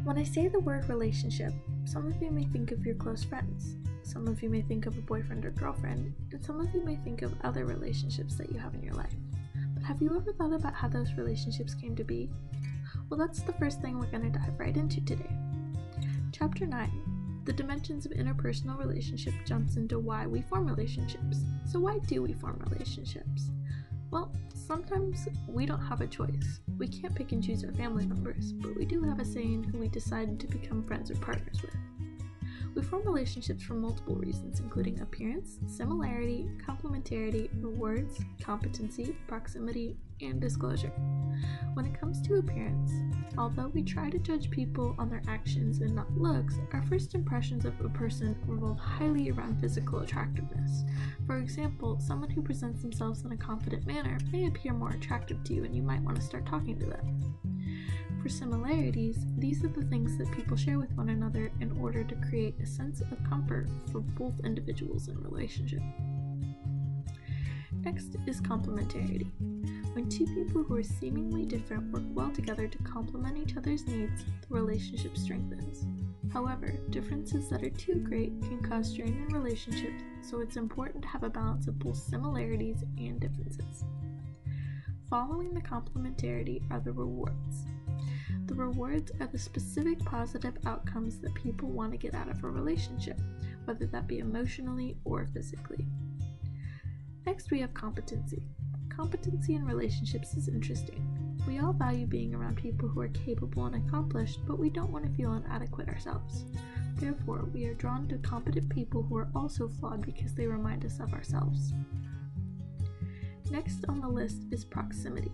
When I say the word relationship, some of you may think of your close friends, some of you may think of a boyfriend or girlfriend, and some of you may think of other relationships that you have in your life. But have you ever thought about how those relationships came to be? Well, that's the first thing we're going to dive right into today. Chapter 9, the dimensions of interpersonal relationship, jumps into why we form relationships. So why do we form relationships? Well, sometimes we don't have a choice. We can't pick and choose our family members, but we do have a say in who we decide to become friends or partners with. We form relationships for multiple reasons, including appearance, similarity, complementarity, rewards, competency, proximity, and disclosure. When it comes to appearance, although we try to judge people on their actions and not looks, our first impressions of a person revolve highly around physical attractiveness. For example, someone who presents themselves in a confident manner may appear more attractive to you and you might want to start talking to them. For similarities, these are the things that people share with one another in order to create a sense of comfort for both individuals in a relationship. Next is complementarity. When two people who are seemingly different work well together to complement each other's needs, the relationship strengthens. However, differences that are too great can cause strain in relationships, so it's important to have a balance of both similarities and differences. Following the complementarity are the rewards. The rewards are the specific positive outcomes that people want to get out of a relationship, whether that be emotionally or physically. Next, we have competency. Competency in relationships is interesting. We all value being around people who are capable and accomplished, but we don't want to feel inadequate ourselves. Therefore, we are drawn to competent people who are also flawed because they remind us of ourselves. Next on the list is proximity.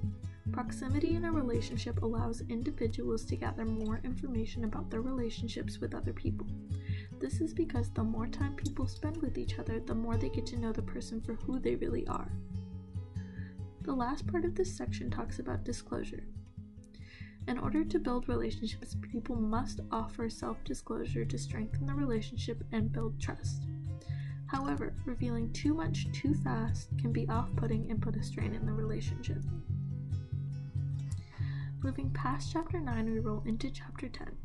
Proximity in a relationship allows individuals to gather more information about their relationships with other people. This is because the more time people spend with each other, the more they get to know the person for who they really are. The last part of this section talks about disclosure. In order to build relationships, people must offer self-disclosure to strengthen the relationship and build trust. However, revealing too much too fast can be off-putting and put a strain in the relationship. Moving past Chapter 9, we roll into Chapter 10.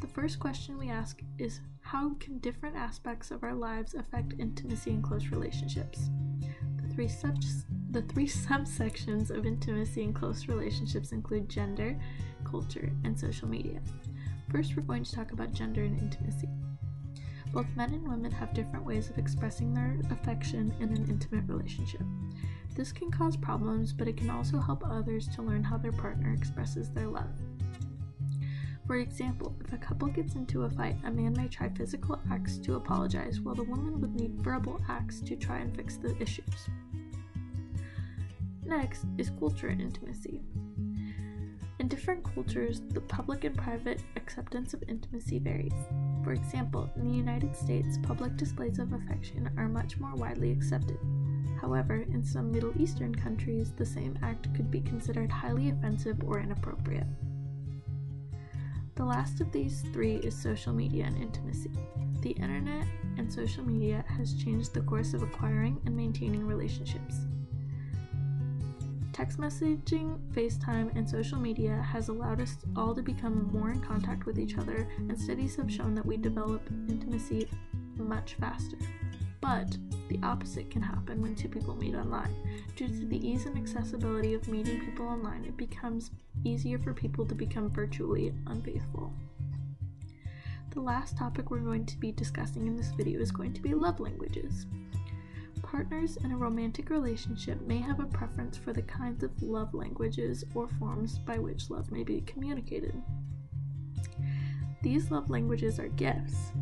The first question we ask is, how can different aspects of our lives affect intimacy and close relationships? The three subsections of intimacy and close relationships include gender, culture, and social media. First, we're going to talk about gender and intimacy. Both men and women have different ways of expressing their affection in an intimate relationship. This can cause problems, but it can also help others to learn how their partner expresses their love. For example, if a couple gets into a fight, a man may try physical acts to apologize, while the woman would need verbal acts to try and fix the issues. Next is culture and intimacy. In different cultures, the public and private acceptance of intimacy varies. For example, in the United States, public displays of affection are much more widely accepted. However, in some Middle Eastern countries, the same act could be considered highly offensive or inappropriate. The last of these three is social media and intimacy. The internet and social media has changed the course of acquiring and maintaining relationships. Text messaging, FaceTime, and social media has allowed us all to become more in contact with each other, and studies have shown that we develop intimacy much faster. But the opposite can happen when two people meet online. Due to the ease and accessibility of meeting people online, it becomes easier for people to become virtually unfaithful. The last topic we're going to be discussing in this video is going to be love languages. Partners in a romantic relationship may have a preference for the kinds of love languages or forms by which love may be communicated. These love languages are gifts,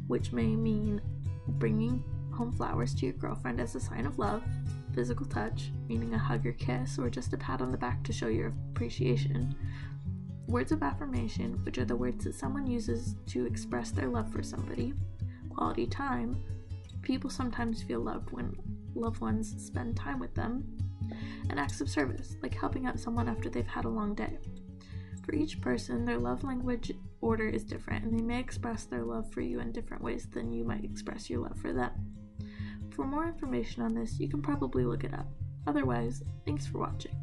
which may mean bringing home flowers to your girlfriend as a sign of love, physical touch, meaning a hug or kiss, or just a pat on the back to show your appreciation, words of affirmation, which are the words that someone uses to express their love for somebody, quality time, people sometimes feel loved when loved ones spend time with them, and acts of service, like helping out someone after they've had a long day. For each person, their love language order is different, and they may express their love for you in different ways than you might express your love for them. For more information on this, you can probably look it up. Otherwise, thanks for watching.